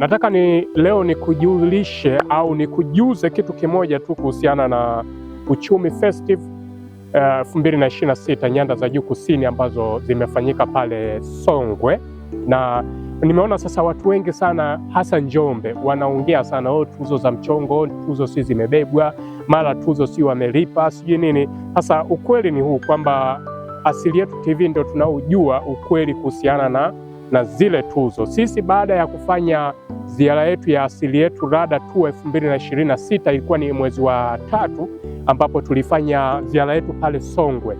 Nataka leo nikujulishe au nikujuze kitu kimoja tu kuhusiana na Uchumi Festival 2026 Nyanda za Juu Kusini ambazo zimefanyika pale Songwe, na nimeona sasa watu wengi sana hasa Njombe wanaongea sana tuzo za mchongo, tuzo si zimebebwa, mara tuzo si wamelipa, sijui nini. Sasa ukweli ni huu kwamba Asili Yetu TV ndio tunaojua ukweli kuhusiana na zile tuzo. Sisi baada ya kufanya ziara yetu ya Asili Yetu Rada Tour 2026 ilikuwa ni mwezi wa 3, ambapo tulifanya ziara yetu pale Songwe.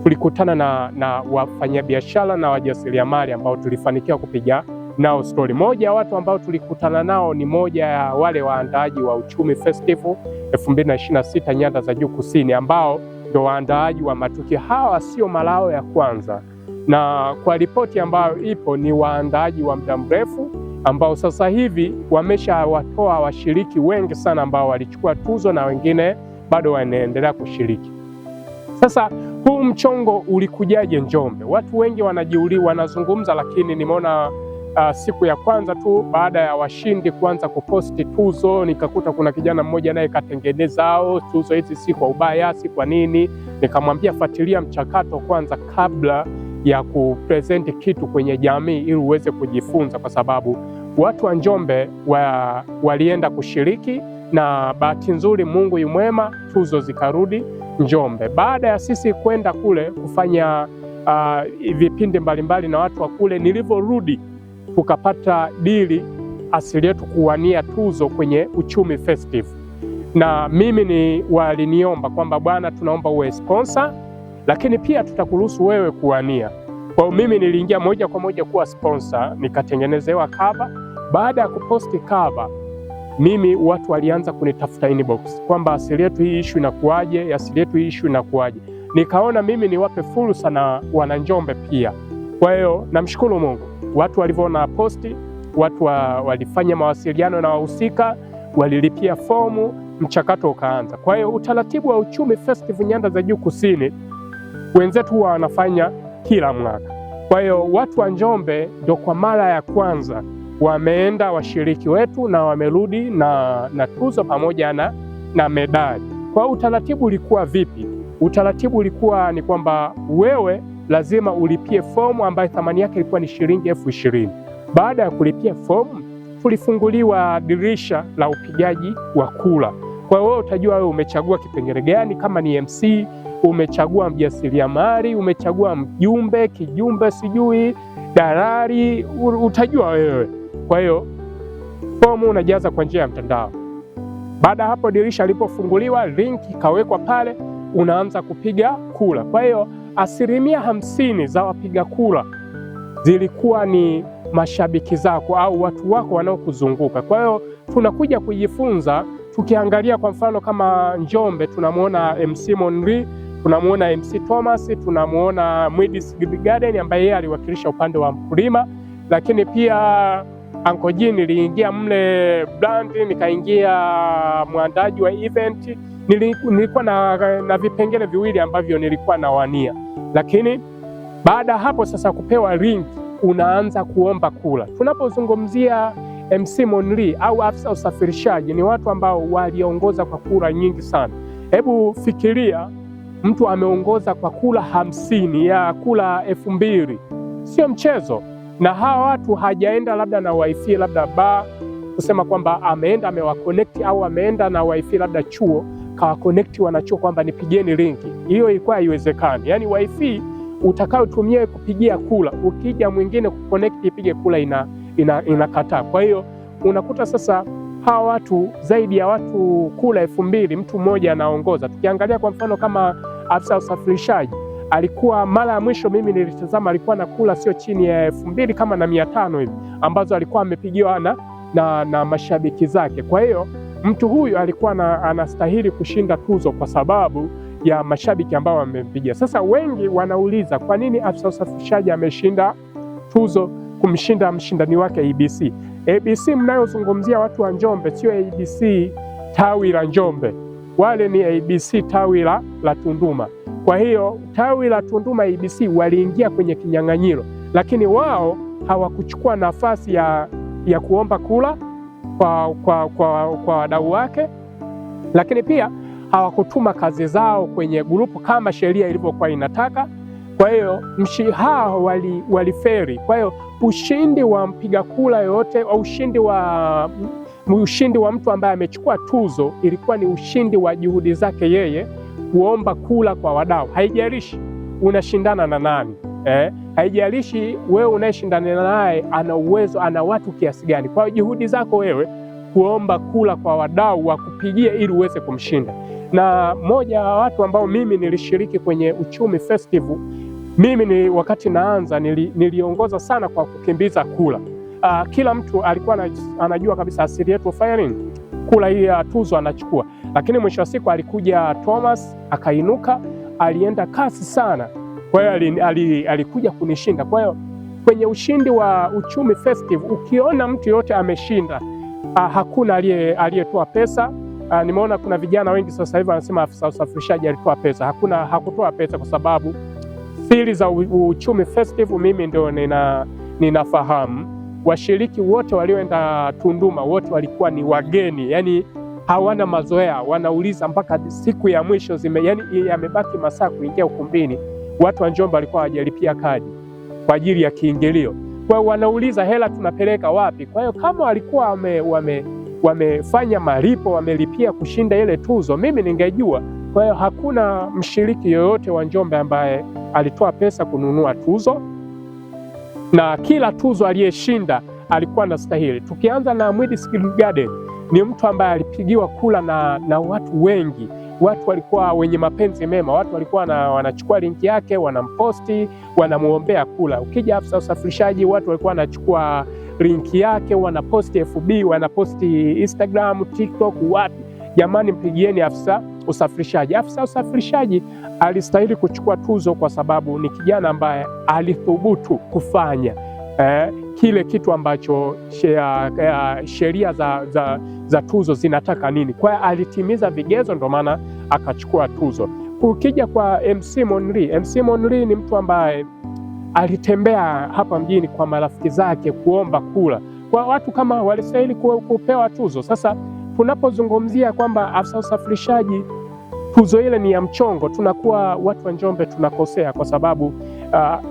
Tulikutana na wafanyabiashara na wajasiriamali ambao tulifanikiwa kupiga nao story. Moja ya watu ambao tulikutana nao ni moja ya wale waandaaji wa Uchumi Festival 2026 Nyanda za Juu Kusini, ambao ndio waandaaji wa matukio. Hawa sio mara yao ya kwanza, na kwa ripoti ambayo ipo ni waandaaji wa muda mrefu ambao sasa hivi wameshawatoa washiriki wengi sana ambao walichukua tuzo na wengine bado wanaendelea kushiriki. Sasa huu mchongo ulikujaje Njombe? Watu wengi wanazungumza, lakini nimeona siku ya kwanza tu baada ya washindi kuanza kuposti tuzo, nikakuta kuna kijana mmoja naye katengeneza tuzo hizi si kwa ubaya, si kwa nini. Nikamwambia fuatilia mchakato kwanza kabla ya kupresenti kitu kwenye jamii ili uweze kujifunza, kwa sababu watu wa Njombe walienda kushiriki na bahati nzuri Mungu yu mwema, tuzo zikarudi Njombe. Baada ya sisi kwenda kule kufanya vipindi mbalimbali na watu wa kule, nilivyorudi tukapata dili Asili Yetu kuwania tuzo kwenye Uchumi Festival, na mimi waliniomba kwamba bwana, tunaomba uwe sponsor, lakini pia tutakuruhusu wewe kuwania. Kwa hiyo mimi niliingia moja kwa moja kuwa sponsor, nikatengenezewa cover. Baada ya kuposti cover, mimi watu walianza kunitafuta inbox kwamba Asili Yetu hii issue inakuaje, Asili Yetu hii issue inakuaje. Nikaona mimi niwape fursa na wana Njombe pia. Kwa hiyo namshukuru Mungu, watu walivyoona posti, watu walifanya mawasiliano na wahusika, walilipia fomu, mchakato ukaanza. Kwa hiyo utaratibu wa Uchumi Festival Nyanda za Juu Kusini wenzetu huwa wanafanya kila mwaka. Kwa hiyo watu wa Njombe ndio kwa mara ya kwanza wameenda washiriki wetu na wamerudi na tuzo pamoja na medali. Kwa hiyo utaratibu ulikuwa vipi? Utaratibu ulikuwa ni kwamba wewe lazima ulipie fomu ambayo thamani yake ilikuwa ni shilingi 20,000. Baada ya kulipia fomu, tulifunguliwa dirisha la upigaji wa kura. Kwa hiyo wewe utajua wewe umechagua kipengele gani, kama ni MC, umechagua mjasiriamali, umechagua mjumbe, kijumbe, sijui dalali, utajua wewe. Kwa hiyo fomu unajaza kwa njia ya mtandao. Baada hapo dirisha lipofunguliwa, link ikawekwa pale, unaanza kupiga kura. Kwa hiyo 50% za wapiga kura zilikuwa ni mashabiki zako au watu wako wanaokuzunguka. Kwa hiyo tunakuja kujifunza, tukiangalia kwa mfano kama Njombe tunamuona MC Monri, tunamuona MC Thomas, tunamuona Mwidis Garden ambaye yeye aliwakilisha upande wa mkulima, lakini pia Anko G niliingia mle brand, nikaingia mwandaji wa event. Nilikuwa na vipengele viwili ambavyo nilikuwa nawania, lakini baada hapo sasa kupewa link unaanza kuomba kula. Tunapozungumzia MC Monri au afisa usafirishaji, ni watu ambao waliongoza kwa kura nyingi sana. Hebu fikiria mtu ameongoza kwa kura 50 ya kura 2,000, sio mchezo. Na hawa watu hajaenda labda na wifi labda kusema kwamba ameenda amewaconnect, au ameenda na wifi labda chuo kawaconnect wanachuo kwamba nipigieni linki. Hiyo ilikuwa haiwezekani. Yani wifi utakayotumia kupigia kula, ukija mwingine kuconnect ipige kula inakataa. Kwa hiyo unakuta sasa hawa watu zaidi ya watu kula 2,000, mtu mmoja anaongoza. Tukiangalia kwa mfano kama afisa usafirishaji, alikuwa mara ya mwisho mimi nilitazama alikuwa na kula sio chini ya 2,000 kama na 500 hivi, ambazo alikuwa amepigiwa na mashabiki zake. Kwa hiyo mtu huyu alikuwa anastahili kushinda tuzo kwa sababu ya mashabiki ambao wamempigia. Sasa wengi wanauliza kwa nini afisa usafirishaji ameshinda tuzo kumshinda mshindani wake ABC. ABC mnayozungumzia watu wa Njombe sio ABC tawi la Njombe, wale ni ABC tawi la Tunduma. Kwa hiyo tawi la Tunduma ABC waliingia kwenye kinyang'anyiro, lakini wao hawakuchukua nafasi ya kuomba kula kwa wadau wake, lakini pia hawakutuma kazi zao kwenye grupu kama sheria ilivyokuwa inataka. Kwa hiyo hao waliferi. Kwa hiyo ushindi wa mpiga kura yote au ushindi wa mtu ambaye amechukua tuzo ilikuwa ni ushindi wa juhudi zake yeye kuomba kula kwa wadau. Haijalishi unashindana na nani, haijalishi wewe unayeshindana naye ana uwezo, ana watu kiasi gani. Kwa hiyo juhudi zako wewe kuomba kula kwa wadau wa kupigia ili uweze kumshinda. Na moja wa watu ambao mimi nilishiriki kwenye Uchumi Festival, mimi wakati naanza niliongoza sana kwa kukimbiza kula. Kila mtu alikuwa anajua kabisa asili yetu ufanya nini, kula hii ya tuzo anachukua. Lakini mwisho wa siku alikuja Thomas akainuka, alienda kasi sana, kwa hiyo alikuja kunishinda. Kwa hiyo kwenye ushindi wa Uchumi Festival ukiona mtu yote ameshinda, hakuna aliyetoa pesa. Nimeona kuna vijana wengi sasa hivi wanasema afisa usafirishaji alitoa pesa. Hakutoa pesa, kwa sababu siri za Uchumi Festival mimi ndio ninafahamu. Washiriki wote walioenda Tunduma wote walikuwa ni wageni, yani hawana mazoea, wanauliza mpaka siku ya mwisho yani yamebaki masaa kuingia ukumbini. Watu wa Njombe walikuwa hawajalipia kadi kwa ajili ya kiingilio, kwa hiyo wanauliza hela tunapeleka wapi? Kwa hiyo kama walikuwa wamefanya malipo, wamelipia kushinda ile tuzo, mimi ningejua. Kwa hiyo hakuna mshiriki yoyote wa Njombe ambaye alitoa pesa kununua tuzo, na kila tuzo aliyeshinda alikuwa anastahili. Tukianza na Mwidi Skill Garden, ni mtu ambaye alipigiwa kula na watu wengi. Watu walikuwa wenye mapenzi mema, watu walikuwa wanachukua linki yake, wanamposti, wanamuombea kula. Ukija afisa usafirishaji, watu walikuwa wanachukua linki yake, wanaposti FB, wanaposti Instagram, TikTok, wapi. Jamani, mpigieni afisa usafirishaji. Afisa usafirishaji alistahili kuchukua tuzo kwa sababu ni kijana ambaye alithubutu kufanya kile kitu ambacho sheria za tuzo zinataka nini. Kwa hiyo alitimiza vigezo, ndio maana akachukua tuzo. Ukija kwa MC Monri, MC Monri ni mtu ambaye alitembea hapa mjini kwa marafiki zake kuomba kula. Kwa watu kama walistahili kupewa tuzo. Sasa tunapozungumzia kwamba afisa usafirishaji tuzo ile ni ya mchongo, tunakuwa watu wa Njombe tunakosea, kwa sababu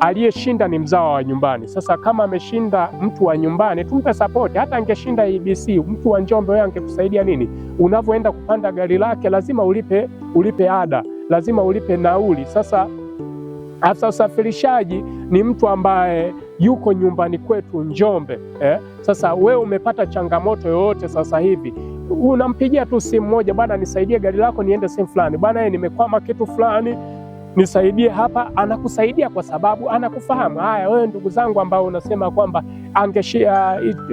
aliyeshinda ni mzawa wa nyumbani. Sasa kama ameshinda mtu wa nyumbani, tumpe support. Hata angeshinda EBC, mtu wa Njombe, wewe angekusaidia nini? Unavyoenda kupanda gari lake lazima ulipe ada, lazima ulipe nauli. Sasa afisa usafirishaji ni mtu ambaye yuko nyumbani kwetu Njombe. Sasa wewe umepata changamoto yoyote sasa hivi, unampigia tu simu moja, bwana nisaidie gari lako niende sehemu fulani, bwana nimekwama kitu fulani nisaidie hapa. Anakusaidia kwa sababu anakufahamu. Haya, wewe ndugu zangu ambao unasema kwamba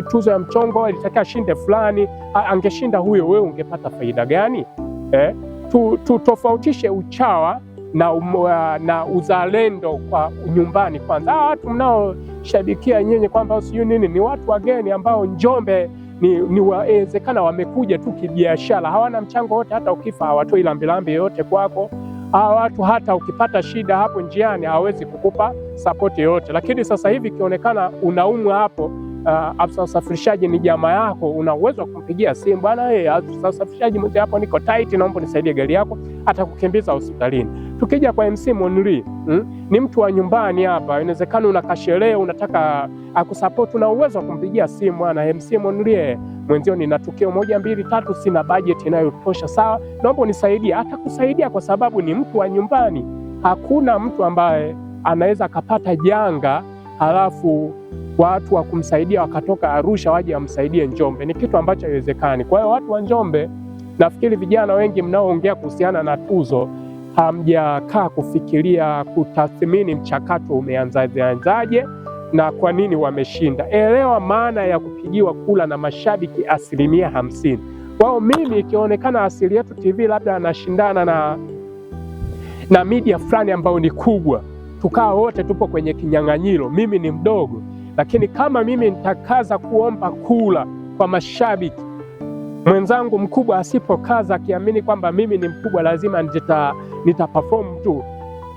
tuzo ya mchongo ilitakiwa shinde fulani, angeshinda huyo, wewe ungepata faida gani? Tutofautishe uchawa na uzalendo kwa nyumbani kwanza. Watu mnaoshabikia nyenye kwamba sio nini, ni watu wageni ambao Njombe ni wawezekana wamekuja tu kibiashara, hawana mchango wote. Hata ukifa hawatoi lambilambi yoyote kwako. Hawa watu hata ukipata shida hapo njiani hawezi kukupa support yoyote. Lakini sasa hivi ikionekana unaumwa hapo, afisa usafirishaji ni jamaa yako, una uwezo wa kumpigia simu, bwana afisa usafirishaji mzee hapo niko tight, naomba nisaidie gari yako, atakukimbiza hospitalini. Tukija kwa MC Monri, ni mtu wa nyumbani hapa. Inawezekana una kasherehe unataka akusupport, una uwezo wa kumpigia simu, bwana MC Monri, mwenzio nina tukio 1 2 3, sina budget inayotosha, sawa, naomba unisaidie. Atakusaidia kwa sababu ni mtu wa nyumbani. Hakuna mtu ambaye anaweza akapata janga halafu watu wa kumsaidia wakatoka Arusha waje wamsaidie Njombe. Ni kitu ambacho haiwezekani. Kwa hiyo watu wa Njombe, nafikiri vijana wengi mnaoongea kuhusiana na tuzo hamjakaa kufikiria kutathmini mchakato umeanzaje na kwa nini wameshinda. Elewa maana ya kupigiwa kula na mashabiki 50%. Kwa hiyo mimi ikionekana Asili Yetu TV labda anashindana na media fulani ambayo ni kubwa, tukaa wote tupo kwenye kinyang'anyiro, mimi ni mdogo, lakini kama mimi nitakaza kuomba kula kwa mashabiki, mwenzangu mkubwa asipokaza akiamini kwamba mimi ni mkubwa lazima nita perform tu,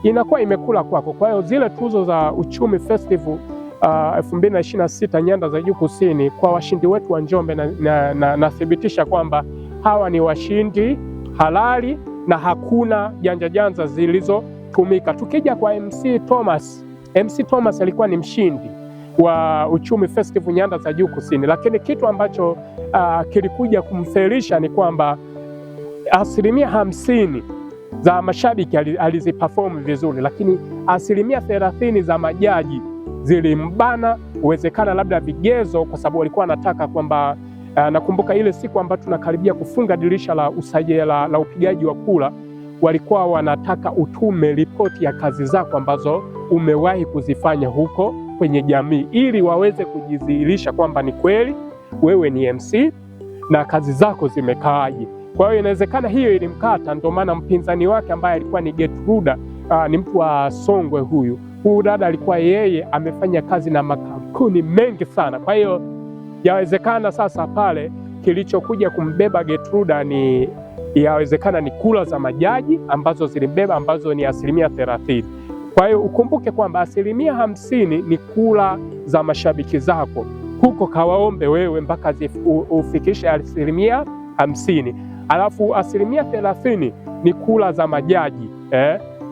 inakuwa imekula kwako. Kwa hiyo zile tuzo za Uchumi Festival 2026 nyanda za juu kusini, kwa washindi wetu wa Njombe, nathibitisha kwamba hawa ni washindi halali na hakuna janja zilizotumika. Tukija kwa MC Thomas alikuwa ni mshindi wa Uchumi Festival nyanda za juu kusini, lakini kitu ambacho kilikuja kumfelisha ni kwamba 50% za mashabiki aliziperform vizuri, lakini 30% za majaji zilimbana. Uwezekana labda vigezo, kwa sababu walikuwa wanataka kwamba nakumbuka ile siku ambayo tunakaribia kufunga dirisha la usajili la upigaji wa kura, walikuwa wanataka utume ripoti ya kazi zako ambazo umewahi kuzifanya huko kwenye jamii, ili waweze kujidhihirisha kwamba ni kweli wewe ni MC na kazi zako zimekaaje. Kwa hiyo inawezekana hiyo ilimkata, ndio maana mpinzani wake ambaye alikuwa ni Getruda, ni mtu wa Songwe. Huyu dada alikuwa yeye amefanya kazi na makampuni mengi sana. Kwa hiyo yawezekana sasa pale kilichokuja kumbeba Getruda yawezekana ni kula za majaji ambazo zilimbeba, ambazo ni 30%. Kwa hiyo ukumbuke kwamba 50% ni kula za mashabiki zako, huko kawaombe wewe mpaka ufikishe 50%. Alafu 30% ni kula za majaji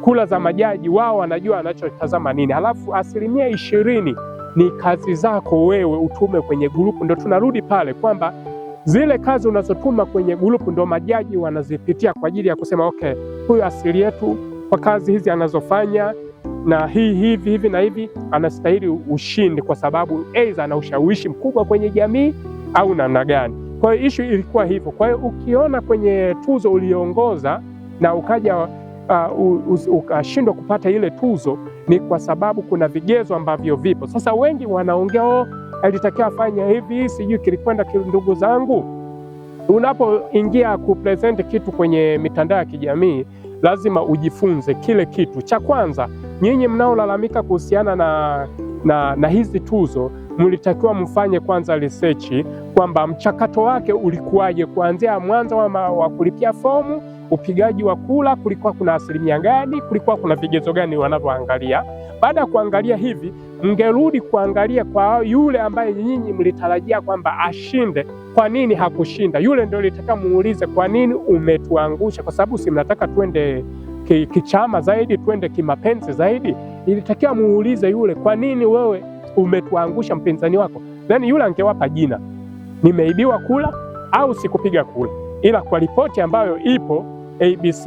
kula za majaji, wao wanajua wanachotazama nini. Alafu 20% ni kazi zako wewe utume kwenye grupu. Ndio tunarudi pale kwamba zile kazi unazotuma kwenye grupu ndo majaji wanazipitia kwa ajili ya kusema okay, huyu asili yetu kwa kazi hizi anazofanya na hivi na hivi anastahili ushindi, kwa sababu aidha ana ushawishi mkubwa kwenye jamii au namna gani. Kwa hiyo issue ilikuwa hivyo. Kwa hiyo ukiona kwenye tuzo uliongoza na ukaja ukashindwa kupata ile tuzo, ni kwa sababu kuna vigezo ambavyo vipo. Sasa wengi wanaongea alitakiwa afanye hivi, sijui kilikwenda. Ndugu zangu, unapoingia kupresent kitu kwenye mitandao ya kijamii lazima ujifunze kile kitu. Cha kwanza, nyinyi mnaolalamika kuhusiana na hizi tuzo, mlitakiwa mfanye kwanza research kwamba mchakato wake ulikuwaje, kuanzia mwanzo wa kulipia fomu, upigaji wa kura, kulikuwa kuna asilimia gani, kulikuwa kuna vigezo gani wanavyoangalia. Baada ya kuangalia hivi, mngerudi kuangalia kwa yule ambaye nyinyi mlitarajia kwamba ashinde, kwa nini hakushinda. Yule ndio litaka muulize, kwa nini umetuangusha? Kwa sababu si mnataka twende kichama zaidi, twende kimapenzi zaidi. Ilitakiwa muulize yule, kwa nini wewe umetuangusha mpinzani wako? Then yule angewapa jina, nimeibiwa kula au sikupiga kula. Ila kwa ripoti ambayo ipo ABC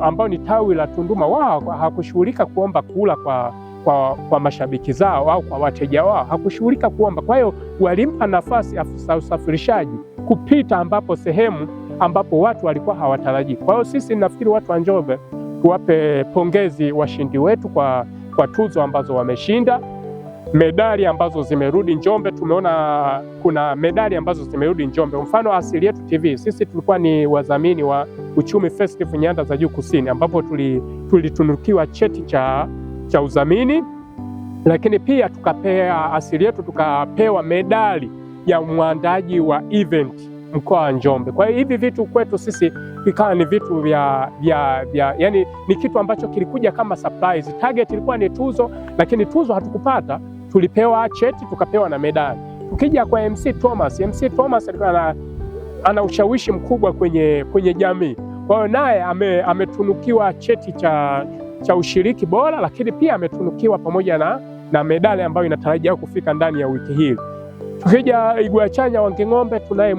ambayo ni tawi la Tunduma, wao hakushughulika kuomba kula kwa mashabiki zao au kwa wateja wao, hakushughulika kuomba. Kwa hiyo walimpa nafasi afisa usafirishaji kupita ambapo sehemu ambapo watu walikuwa hawatarajii. Kwa hiyo sisi nafikiri watu wa Njombe tuwape pongezi washindi wetu kwa tuzo ambazo wameshinda, medali ambazo zimerudi Njombe. Tumeona kuna medali ambazo zimerudi Njombe. Mfano Asili Yetu TV, sisi tulikuwa ni wadhamini wa Uchumi Festival nyanda za juu kusini, ambapo tulitunukiwa cheti cha udhamini, lakini pia Asili Yetu tukapewa medali ya mwandaji wa event mkoa wa Njombe. Kwa hiyo hivi vitu kwetu sisi vikawa ni vitu vya yani ni kitu ambacho kilikuja kama surprise. Target ilikuwa ni tuzo, lakini tuzo hatukupata. Tulipewa cheti, tukapewa na medali. Tukija kwa MC Thomas alikuwa ana ushawishi mkubwa kwenye jamii. Kwa hiyo naye ametunukiwa cheti cha ushiriki bora, lakini pia ametunukiwa pamoja na medali ambayo inatarajia kufika ndani ya wiki hii. Tukija Igwachanya Wanging'ombe, tunaye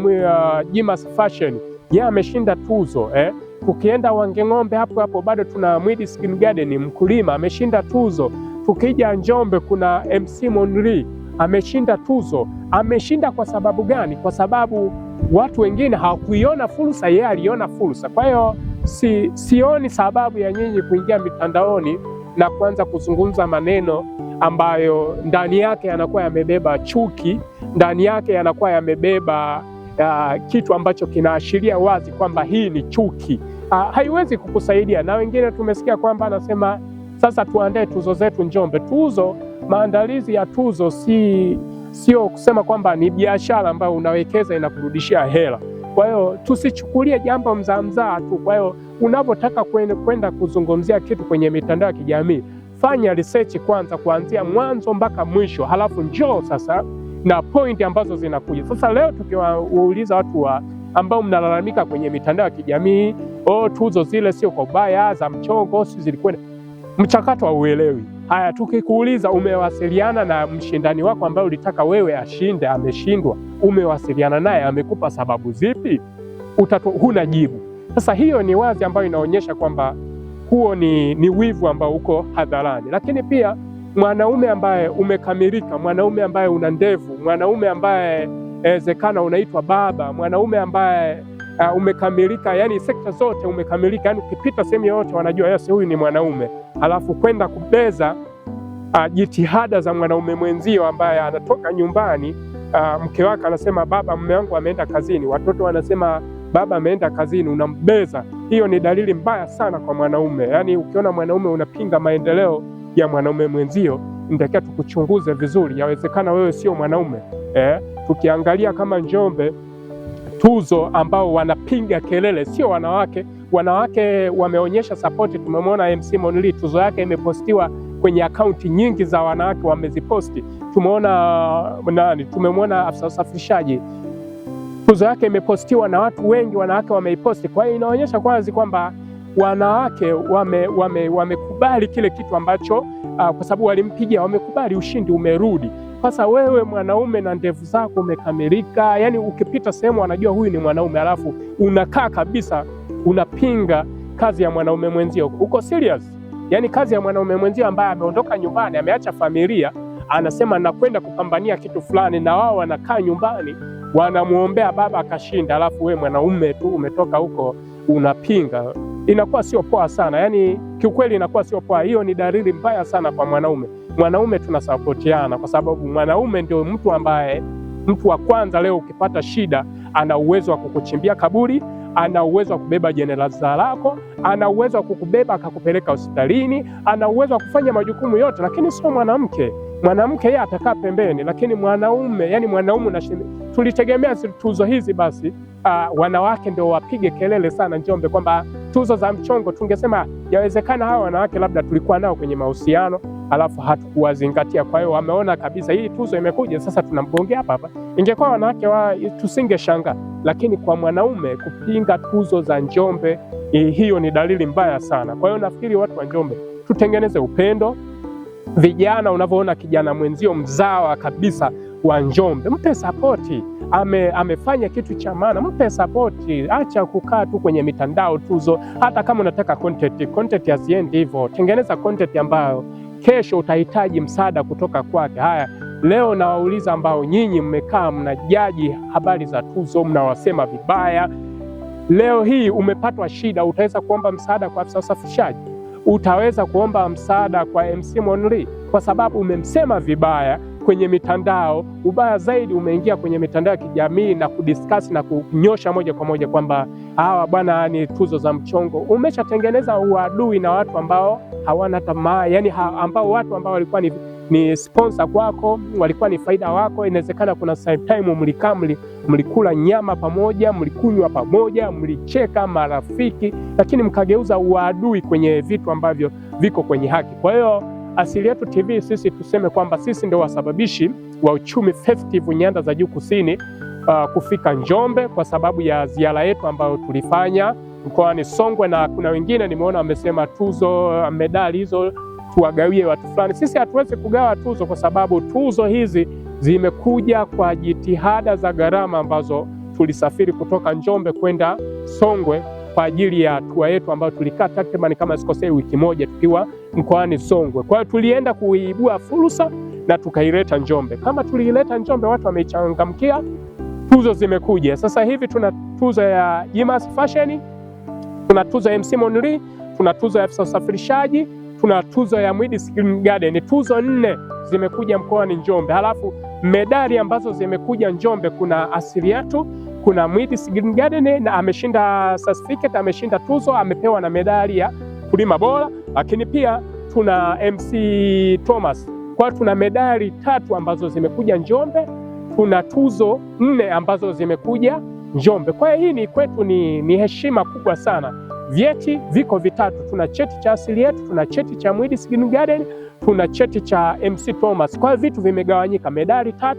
Jimas Fashion, yeye ameshinda tuzo Tukienda Wanging'ombe hapo bado tuna Mwidi Skin Garden, mkulima, ameshinda tuzo. Tukija Njombe kuna MC Monri ameshinda tuzo. Ameshinda kwa sababu gani? Kwa sababu watu wengine hawakuiona fursa, yeye aliona fursa. Kwa hiyo sioni sababu ya nyinyi kuingia mitandaoni na kuanza kuzungumza maneno ambayo ndani yake yanakuwa yamebeba chuki, ndani yake yanakuwa yamebeba kitu ambacho kinaashiria wazi kwamba hii ni chuki. Haiwezi kukusaidia. Na wengine tumesikia kwamba anasema sasa tuandae tuzo zetu Njombe. Maandalizi ya tuzo sio kusema kwamba ni biashara ambayo unawekeza inakurudishia hela. Kwa hiyo tusichukulie jambo mzaa tu. Kwa hiyo unapotaka kwenda kuzungumzia kitu kwenye mitandao ya kijamii, fanya research kwanza kuanzia mwanzo mpaka mwisho, halafu njoo sasa na point ambazo zinakuja. Sasa leo tukiwauliza watu ambao mnalalamika kwenye mitandao ya kijamii, tuzo zile sio kwa ubaya, za mchongo si zilikwenda, mchakato hauelewi. Haya, tukikuuliza umewasiliana na mshindani wako ambaye ulitaka wewe ashinde, ameshindwa, umewasiliana naye, amekupa sababu zipi? Huna jibu. Sasa hiyo ni wazi ambayo inaonyesha kwamba huo ni wivu ambao uko hadharani. Lakini pia mwanaume ambaye umekamilika, mwanaume ambaye una ndevu, mwanaume ambaye inawezekana unaitwa baba, mwanaume ambaye umekamilika, yani sekta zote umekamilika, yani ukipita sehemu yote wanajua yes, huyu ni mwanaume, halafu kwenda kubeza jitihada za mwanaume mwenzio ambaye anatoka nyumbani, mke wake anasema baba, mume wangu ameenda kazini, watoto wanasema baba ameenda kazini, unambeza. Hiyo ni dalili mbaya sana kwa mwanaume. Yani ukiona mwanaume unapinga maendeleo ya mwanaume mwenzio, nitakia tukuchunguze vizuri, yawezekana wewe sio mwanaume. Tukiangalia kama Njombe, tuzo ambao wanapiga kelele sio wanawake. Wanawake wameonyesha support. Tumemwona MC Monly, tuzo yake imepostiwa kwenye akaunti nyingi za wanawake wameziposti. Tumemwona afisa usafirishaji, tuzo yake imepostiwa na watu wengi, wanawake wameiposti. Kwa hiyo inaonyesha kwanza kwamba wanawake wamekubali kile kitu ambacho kwa sababu walimpigia, wamekubali ushindi umerudi. Sasa wewe mwanaume na ndevu zako umekamilika, yani ukipita sehemu wanajua huyu ni mwanaume, alafu unakaa kabisa unapinga kazi ya mwanaume mwenzio. Uko serious? Yani kazi ya mwanaume mwenzio ambaye ameondoka nyumbani, ameacha familia, anasema nakwenda kupambania kitu fulani, na wao wanakaa nyumbani wanamuombea baba akashinda, alafu wewe mwanaume tu umetoka huko unapinga. Inakuwa sio poa sana, yani kiukweli inakuwa sio poa. Hiyo ni dalili mbaya sana kwa mwanaume. Mwanaume tunasapotiana, kwa sababu mwanaume ndio mtu wa kwanza. Leo ukipata shida, ana uwezo wa kukuchimbia kaburi, ana uwezo wa kubeba jeneza lako, ana uwezo wa kukubeba akakupeleka hospitalini, ana uwezo wa kufanya majukumu yote, lakini sio mwanamke. Mwanamke yeye atakaa pembeni, lakini mwanaume, yani mwanaume tulitegemea tuzo hizi basi wanawake ndio wapige kelele sana Njombe, kwamba tuzo za mchongo. Tungesema yawezekana hawa wanawake labda tulikuwa nao kwenye mahusiano alafu hatukuwazingatia, kwa hiyo wameona kabisa hii tuzo imekuja, sasa tunambongea hapa. Ingekuwa wanawake tusingeshangaa, lakini kwa mwanaume kupinga tuzo za Njombe, hiyo ni dalili mbaya sana. Kwa hiyo nafikiri watu wa Njombe tutengeneze upendo. Vijana, unavyoona kijana mwenzio mzawa kabisa wa Njombe, mpe sapoti. Amefanya kitu cha maana, mpe sapoti. Acha kukaa tu kwenye mitandao tuzo. Hata kama unataka content asiendi hivyo, tengeneza content ambayo kesho utahitaji msaada kutoka kwake. Haya, leo nawauliza ambao nyinyi mmekaa mnajaji habari za tuzo, mnawasema vibaya. Leo hii umepatwa shida, utaweza kuomba msaada kwa afisa usafirishaji? Utaweza kuomba msaada kwa MC Monly kwa sababu umemsema vibaya kwenye mitandao? Ubaya zaidi, umeingia kwenye mitandao ya kijamii na kudiscuss na kunyosha moja kwa moja kwamba hawa bwana ni tuzo za mchongo. Umeshatengeneza uadui na watu ambao hawana tamaa, yani ambao watu ambao walikuwa ni sponsor kwako, walikuwa ni faida wako. Inawezekana kuna time mlikula nyama pamoja, mlikunywa pamoja, mlicheka marafiki, lakini mkageuza uadui kwenye vitu ambavyo viko kwenye haki. Kwa hiyo Asili Yetu TV sisi tuseme kwamba sisi ndio wasababishi wa Uchumi Festival Nyanda za Juu Kusini kufika Njombe kwa sababu ya ziara yetu ambayo tulifanya mkoani Songwe, na kuna wengine nimeona wamesema tuzo, medali hizo tuwagawie watu fulani. Sisi hatuwezi kugawa tuzo kwa sababu tuzo hizi zimekuja kwa jitihada za gharama ambazo tulisafiri kutoka Njombe kwenda Songwe kwa ajili ya tour yetu ambayo tulikaa takriban kama sikosei wiki moja tukiwa mkoani Songwe. Kwa hiyo tulienda kuibua fursa na tukaileta Njombe. Kama tuliileta Njombe, watu wamechangamkia, tuzo zimekuja. Sasa hivi tuna tuzo ya Jimas Fashion, tuna tuzo ya MC Monly, tuna tuzo ya afisa usafirishaji, tuna tuzo ya Mwidis Green Garden. Tuzo 4 zimekuja mkoani Njombe. Halafu medali ambazo zimekuja Njombe, kuna Asili Yetu, kuna Mwidis Green Garden na ameshinda certificate, ameshinda tuzo, amepewa na medali ya kulima bora, lakini pia tuna MC Thomas. Kwa tuna medali 3 ambazo zimekuja Njombe, tuna tuzo 4 ambazo zimekuja Njombe. Kwa hiyo hii ni kwetu ni heshima kubwa sana vyeti viko vitatu. Tuna cheti cha Asili Yetu, tuna cheti cha Mwidis Green Garden, tuna cheti cha MC Thomas. Kwa hiyo vitu vimegawanyika, medali 3